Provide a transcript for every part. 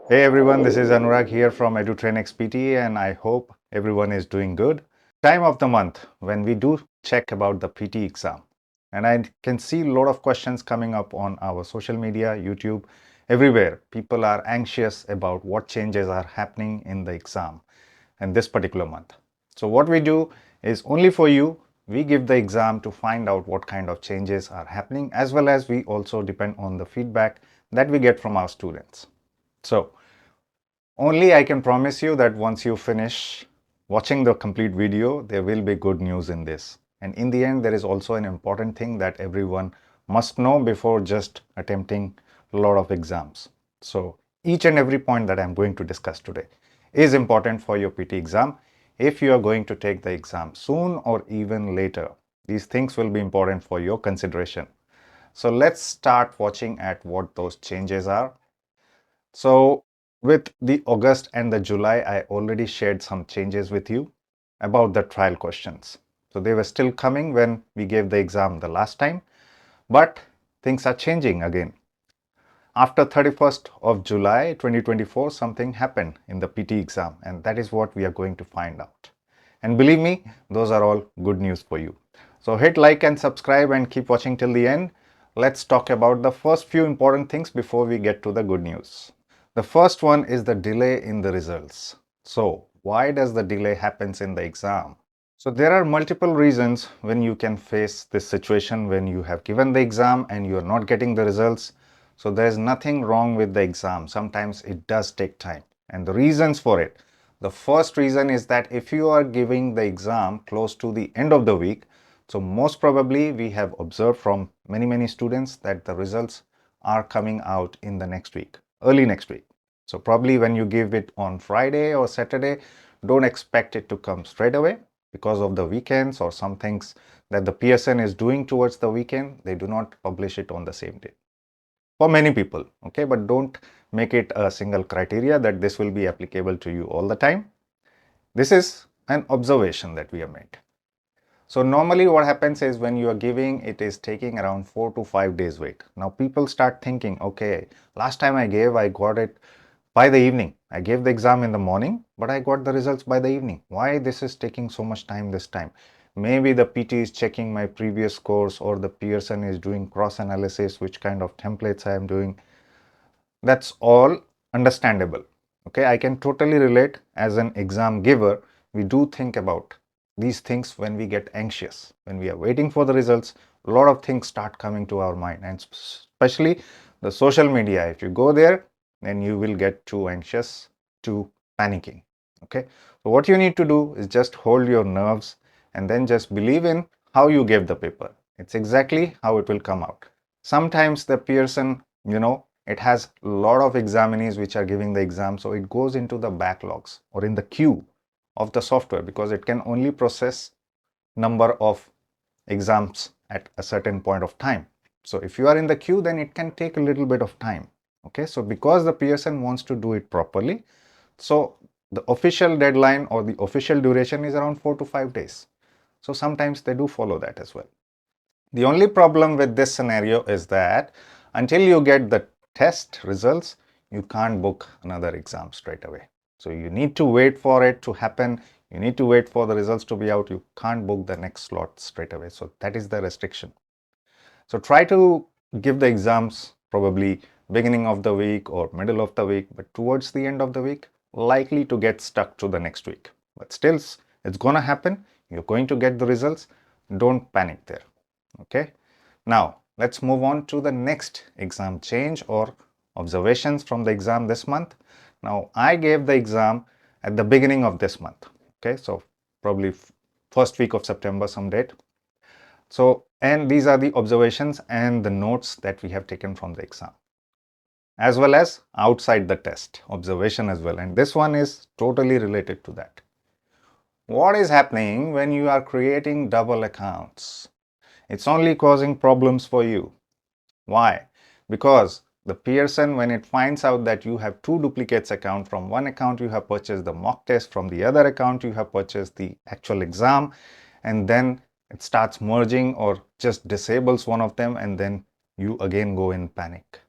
Hey everyone, this is Anurag here from Edutrainex PTE and I hope everyone is doing good. Time of the month when we do check about the PT exam, and I can see a lot of questions coming up on our social media, YouTube, everywhere. People are anxious about what changes are happening in the exam in this particular month. So what we do is only for you, we give the exam to find out what kind of changes are happening, as well as we also depend on the feedback that we get from our students. So only I can promise you that once you finish watching the complete video, there will be good news in this. And in the end, there is also an important thing that everyone must know before just attempting a lot of exams. So each and every point that I'm going to discuss today is important for your PT exam. If you are going to take the exam soon or even later, these things will be important for your consideration. So let's start watching at what those changes are. So with the August and the July, I already shared some changes with you about the trial questions. So they were still coming when we gave the exam the last time, but things are changing again. After 31st of July 2024, something happened in the PT exam, and that is what we are going to find out. And believe me, those are all good news for you. So hit like and subscribe and keep watching till the end. Let's talk about the first few important things before we get to the good news. The first one is the delay in the results. So why does the delay happens in the exam? So there are multiple reasons when you can face this situation when you have given the exam and you are not getting the results. So there is nothing wrong with the exam. Sometimes it does take time. And the reasons for it. The first reason is that if you are giving the exam close to the end of the week, so most probably we have observed from many students that the results are coming out in the next week, early next week. So probably when you give it on Friday or Saturday, don't expect it to come straight away because of the weekends or some things that the PSN is doing towards the weekend. They do not publish it on the same day for many people. Okay, but don't make it a single criteria that this will be applicable to you all the time. This is an observation that we have made. So normally what happens is when you are giving, it is taking around 4 to 5 days wait. Now people start thinking, okay, last time I gave, I got it by the evening. I gave the exam in the morning, but I got the results by the evening. Why this is taking so much time this time? Maybe the PT is checking my previous course or the Pearson is doing cross analysis, which kind of templates I am doing. That's all understandable. Okay, I can totally relate. As an exam giver, we do think about these things when we get anxious. When we are waiting for the results, a lot of things start coming to our mind, and especially the social media. If you go there, then you will get too anxious, too panicking. Okay, so what you need to do is just hold your nerves and then just believe in how you gave the paper. It's exactly how it will come out. Sometimes the Pearson, it has a lot of examinees which are giving the exam, so it goes into the backlogs or in the queue of the software because it can only process number of exams at a certain point of time. So if you are in the queue, then it can take a little bit of time. Okay, so because the Pearson wants to do it properly, so the official deadline or the official duration is around 4 to 5 days. So sometimes they do follow that as well. The only problem with this scenario is that until you get the test results, you can't book another exam straight away. So you need to wait for it to happen. You need to wait for the results to be out. You can't book the next slot straight away. So that is the restriction. So try to give the exams probably beginning of the week or middle of the week, but towards the end of the week, likely to get stuck to the next week. But still, it's going to happen. You're going to get the results. Don't panic there. Okay, now let's move on to the next exam change or observations from the exam this month. Now I gave the exam at the beginning of this month. Okay, so probably first week of September, some date. So, and these are the observations and the notes that we have taken from the exam, as well as outside the test observation as well. And this one is totally related to that. What is happening when you are creating double accounts? It's only causing problems for you. Why? Because the Pearson, when it finds out that you have two duplicates account, from one account you have purchased the mock test, from the other account you have purchased the actual exam, and then it starts merging or just disables one of them, and then you again go in panic.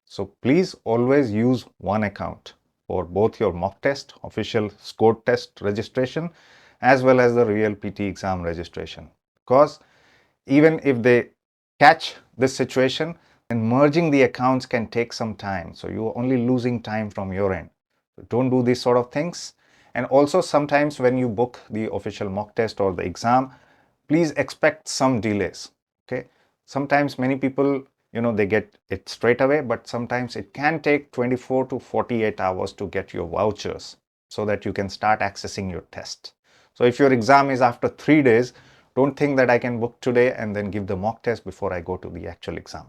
So please always use one account for both your mock test, official score test registration, as well as the real PT exam registration. Because even if they catch this situation, then merging the accounts can take some time. So you're only losing time from your end. So don't do these sort of things. And also sometimes when you book the official mock test or the exam, please expect some delays. Okay. Sometimes many people, they get it straight away, but sometimes it can take 24 to 48 hours to get your vouchers so that you can start accessing your test. So if your exam is after 3 days, don't think that I can book today and then give the mock test before I go to the actual exam.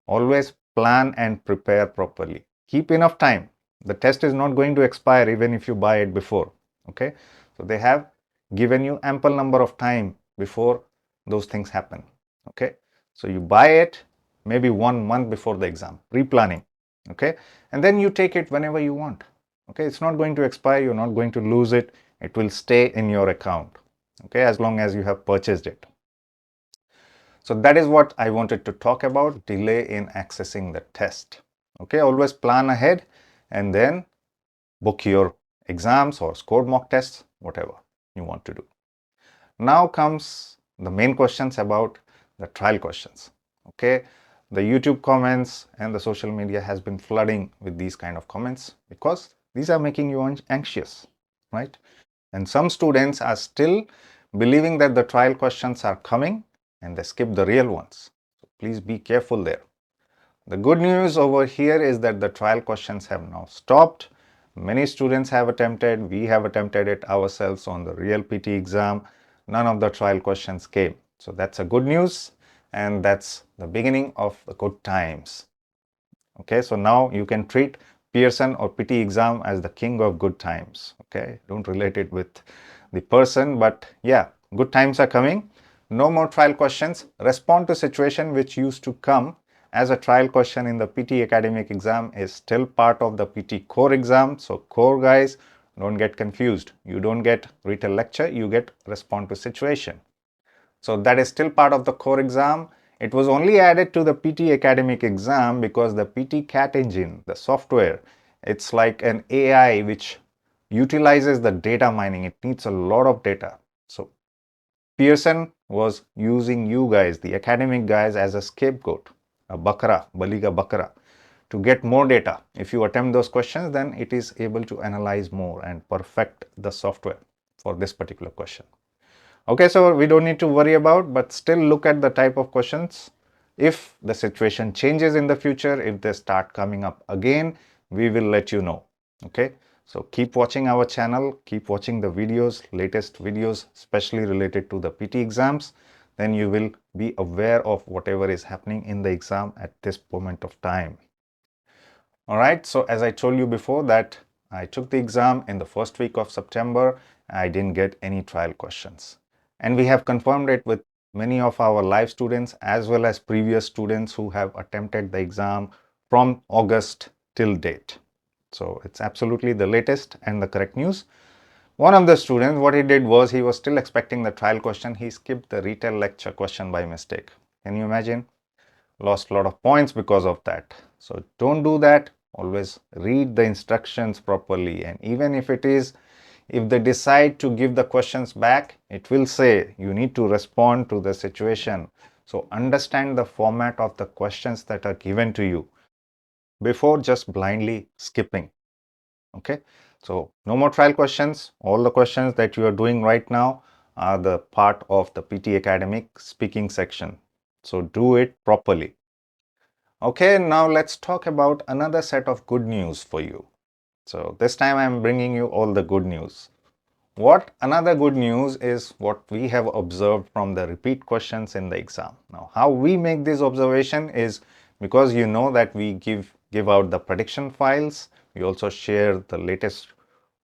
Always plan and prepare properly. Keep enough time. The test is not going to expire even if you buy it before. Okay. So they have given you ample number of time before those things happen. Okay. So you buy it maybe 1 month before the exam, pre-planning. Okay. And then you take it whenever you want. Okay. It's not going to expire. You're not going to lose it. It will stay in your account. Okay. As long as you have purchased it. So that is what I wanted to talk about, delay in accessing the test. Okay, always plan ahead and then book your exams or scored mock tests, whatever you want to do. Now comes the main questions about the trial questions. Okay, the YouTube comments and the social media has been flooding with these kind of comments because these are making you anxious, right? And some students are still believing that the trial questions are coming and they skip the real ones. So please be careful there. The good news over here is that the trial questions have now stopped. Many students have attempted, we have attempted it ourselves on the real PT exam. None of the trial questions came. So that's a good news and that's the beginning of the good times. Okay, so now you can treat Pearson or PT exam as the king of good times. Okay, don't relate it with the person, but yeah, good times are coming. No more trial questions. Respond to situation which used to come as a trial question in the PT academic exam is still part of the PT core exam. So core guys, don't get confused. You don't get retail lecture, you get respond to situation. So that is still part of the core exam. It was only added to the PT academic exam because the PT CAT engine, the software, it's like an AI which utilizes the data mining. It needs a lot of data. So Pearson was using you guys, the academic guys, as a scapegoat, a bakara, baliga bakara, to get more data. If you attempt those questions, then it is able to analyze more and perfect the software for this particular question. Okay, so we don't need to worry about, but still look at the type of questions. If the situation changes in the future, if they start coming up again, we will let you know. Okay, so keep watching our channel, keep watching the videos, latest videos, especially related to the PT exams. Then you will be aware of whatever is happening in the exam at this moment of time. All right, so as I told you before that I took the exam in the first week of September. I didn't get any trial questions. And we have confirmed it with many of our live students as well as previous students who have attempted the exam from August till date. So it's absolutely the latest and the correct news. One of the students, what he did was he was still expecting the trial question. He skipped the retail lecture question by mistake. Can you imagine? Lost a lot of points because of that. So don't do that. Always read the instructions properly, and even if they decide to give the questions back, it will say you need to respond to the situation. So understand the format of the questions that are given to you before just blindly skipping. Okay, so no more trial questions. All the questions that you are doing right now are the part of the PT academic speaking section. So do it properly. Okay, now let's talk about another set of good news for you. So this time I'm bringing you all the good news. What another good news is what we have observed from the repeat questions in the exam. Now, how we make this observation is because you know that we give out the prediction files. We also share the latest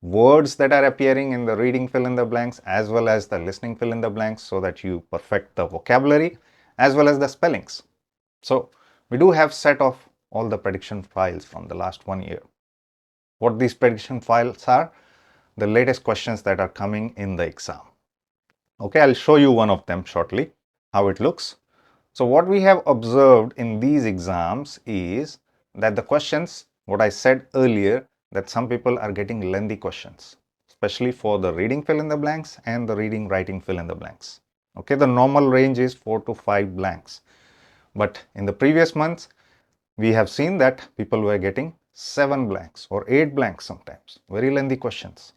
words that are appearing in the reading fill in the blanks as well as the listening fill in the blanks so that you perfect the vocabulary as well as the spellings. So we do have set of all the prediction files from the last 1 year. What these prediction files are, the latest questions that are coming in the exam. Okay, I'll show you one of them shortly, how it looks. So what we have observed in these exams is that the questions, what I said earlier, that some people are getting lengthy questions, especially for the reading fill in the blanks and the reading writing fill in the blanks. Okay, the normal range is 4 to 5 blanks. But in the previous months, we have seen that people were getting 7 blanks or 8 blanks sometimes, very lengthy questions.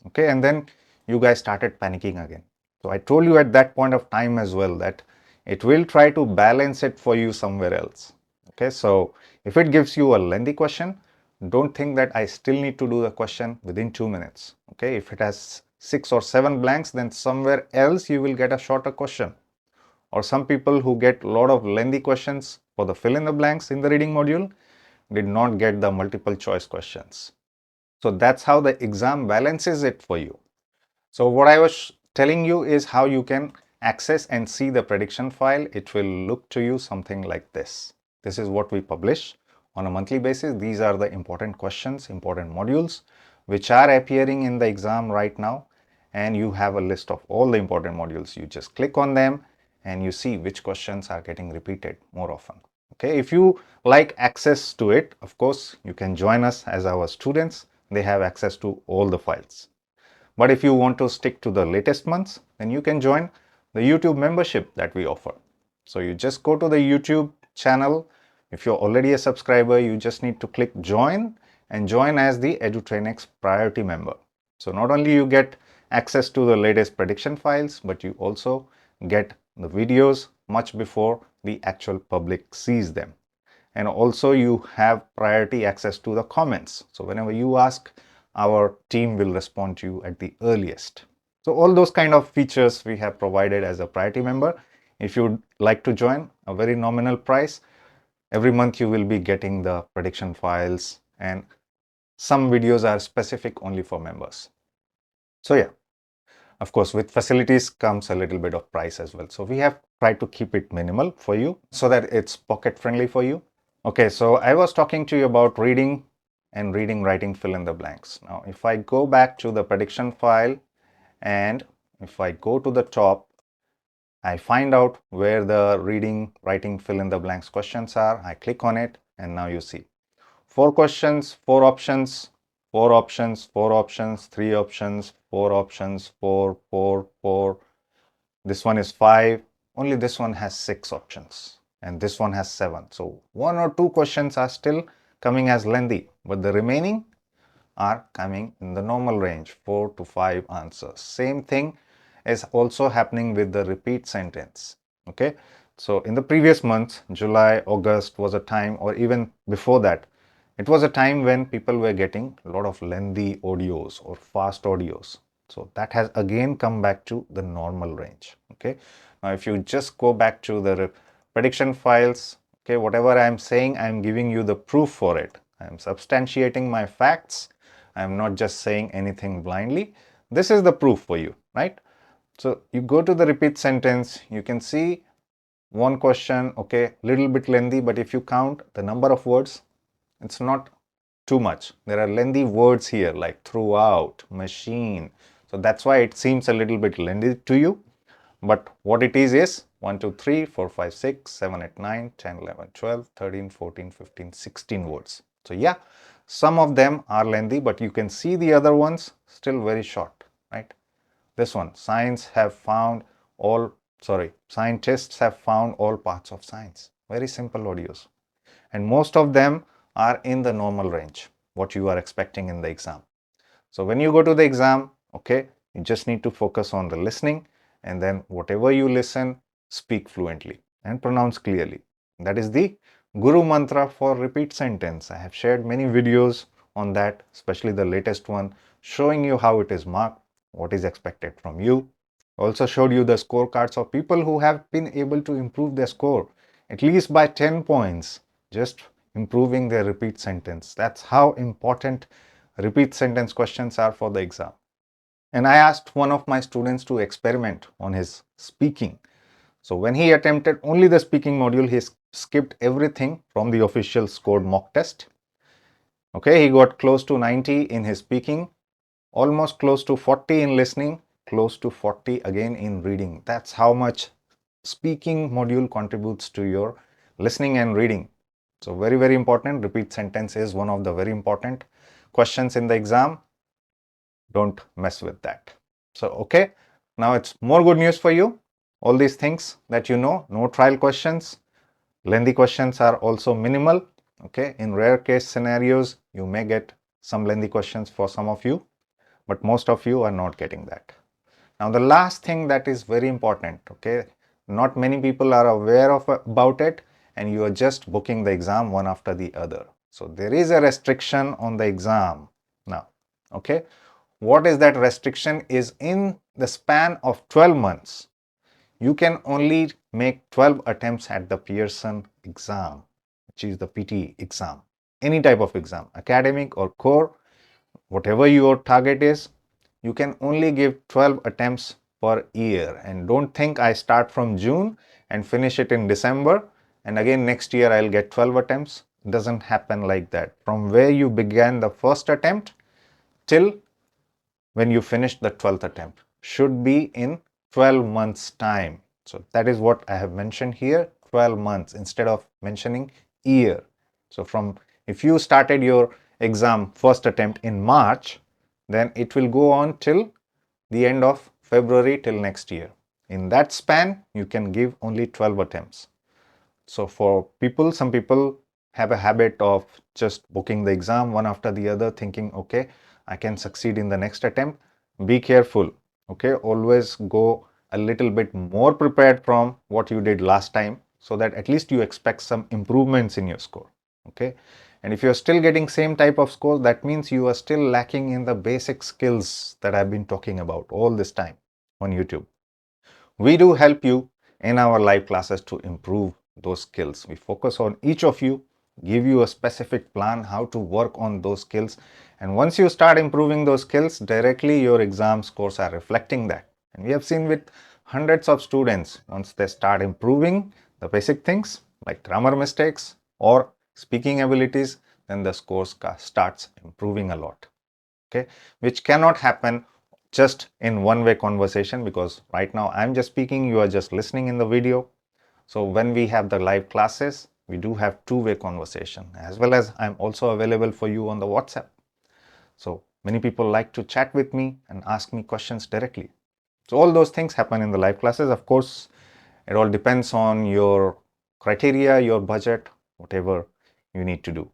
Okay, and then you guys started panicking again. So I told you at that point of time as well that it will try to balance it for you somewhere else. Okay, so if it gives you a lengthy question, don't think that I still need to do the question within 2 minutes. Okay, if it has 6 or 7 blanks, then somewhere else you will get a shorter question. Or some people who get a lot of lengthy questions for the fill in the blanks in the reading module did not get the multiple choice questions. So that's how the exam balances it for you. So what I was telling you is how you can access and see the prediction file. It will look to you something like this. This is what we publish on a monthly basis. These are the important questions, important modules which are appearing in the exam right now, and you have a list of all the important modules. You just click on them and you see which questions are getting repeated more often. Okay, if you like access to it, of course you can join us as our students. They have access to all the files. But if you want to stick to the latest months, then you can join the YouTube membership that we offer. So you just go to the YouTube channel. If you're already a subscriber, you just need to click join and join as the Edutrainex priority member. So not only you get access to the latest prediction files, but you also get the videos much before the actual public sees them. And also you have priority access to the comments. So whenever you ask, our team will respond to you at the earliest. So all those kind of features we have provided as a priority member. If you'd like to join, a very nominal price, every month you will be getting the prediction files, and some videos are specific only for members. So yeah, of course, with facilities comes a little bit of price as well. So we have tried to keep it minimal for you so that it's pocket friendly for you. Okay, so I was talking to you about reading and reading, writing, fill in the blanks. Now, if I go back to the prediction file and if I go to the top, I find out where the reading, writing, fill in the blanks questions are. I click on it and now you see 4 questions, 4 options, 4 options, 4 options, 3 options, 4 options, 4, 4, 4. This one is 5. Only this one has 6 options. And this one has 7. So 1 or 2 questions are still coming as lengthy, but the remaining are coming in the normal range, 4 to 5 answers. Same thing is also happening with the repeat sentence. Okay, so in the previous months, July, August was a time, or even before that, it was a time when people were getting a lot of lengthy audios or fast audios. So that has again come back to the normal range. Okay, now if you just go back to the prediction files, okay, whatever I am saying, I am giving you the proof for it. I am substantiating my facts. I am not just saying anything blindly. This is the proof for you, right? So you go to the repeat sentence, you can see one question, okay, little bit lengthy, but if you count the number of words, it's not too much. There are lengthy words here like throughout, machine. So that's why it seems a little bit lengthy to you. But what it is 1, 2, 3, 4, 5, 6, 7, 8, 9, 10, 11, 12, 13, 14, 15, 16 words. So yeah, some of them are lengthy, but you can see the other ones still very short, right? This one, scientists have found all parts of science. Very simple audios. And most of them are in the normal range, what you are expecting in the exam. So when you go to the exam, okay, you just need to focus on the listening, and then whatever you listen, speak fluently and pronounce clearly. That is the Guru Mantra for repeat sentence. I have shared many videos on that, especially the latest one, showing you how it is marked, what is expected from you. Also showed you the scorecards of people who have been able to improve their score at least by 10 points, just improving their repeat sentence. That's how important repeat sentence questions are for the exam. And I asked one of my students to experiment on his speaking. So when he attempted only the speaking module, he skipped everything from the official scored mock test. Okay, he got close to 90 in his speaking, almost close to 40 in listening, close to 40 again in reading. That's how much speaking module contributes to your listening and reading. So very, very important. Repeat sentence is one of the very important questions in the exam. Don't mess with that. So, okay. Now it's more good news for you. All these things that you know, no trial questions. Lengthy questions are also minimal. Okay. In rare case scenarios, you may get some lengthy questions for some of you, but most of you are not getting that. Now, the last thing that is very important, okay, not many people are aware of about it, and you are just booking the exam one after the other. So there is a restriction on the exam now, okay. What is that restriction? Is in the span of 12 months, you can only make 12 attempts at the Pearson exam, which is the PTE exam. Any type of exam, academic or core, whatever your target is, you can only give 12 attempts per year. And don't think I start from June and finish it in December and again next year I'll get 12 attempts. It doesn't happen like that. From where you began the first attempt till when you finish the 12th attempt should be in 12 months time. So that is what I have mentioned here, 12 months instead of mentioning year. So from if you started your exam first attempt in March, then it will go on till the end of February till next year. In that span, you can give only 12 attempts. So for people, some people have a habit of just booking the exam one after the other, thinking, okay, I can succeed in the next attempt. Be careful, okay? Always go a little bit more prepared from what you did last time, so that at least you expect some improvements in your score, okay? And if you're still getting same type of score, that means you are still lacking in the basic skills that I've been talking about all this time on YouTube. We do help you in our live classes to improve those skills. We focus on each of you, give you a specific plan how to work on those skills. And once you start improving those skills, directly your exam scores are reflecting that. And we have seen with hundreds of students, once they start improving the basic things like grammar mistakes or speaking abilities, then the scores starts improving a lot. Okay, which cannot happen just in one-way conversation, because right now I'm just speaking, you are just listening in the video. So when we have the live classes, we do have two-way conversation, as well as I'm also available for you on the WhatsApp. So many people like to chat with me and ask me questions directly. So all those things happen in the live classes. Of course, it all depends on your criteria, your budget, whatever you need to do.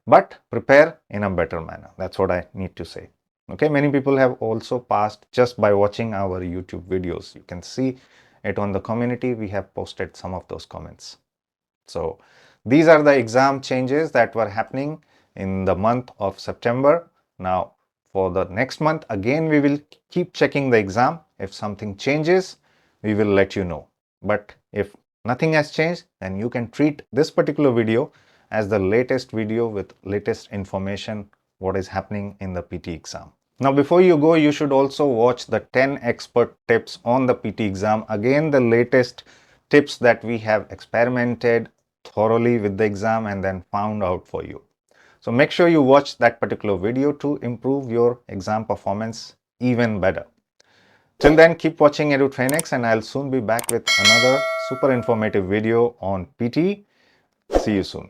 But prepare in a better manner. That's what I need to say. Okay, many people have also passed just by watching our YouTube videos. You can see it on the community. We have posted some of those comments. So these are the exam changes that were happening in the month of September. Now for the next month, again, we will keep checking the exam. If something changes, we will let you know. But if nothing has changed, then you can treat this particular video as the latest video with latest information what is happening in the PT exam. Now before you go, you should also watch the 10 expert tips on the PT exam. Again, the latest tips that we have experimented thoroughly with the exam and then found out for you. So make sure you watch that particular video to improve your exam performance even better. Till then, keep watching Edutrainex, and I'll soon be back with another super informative video on PT. See you soon.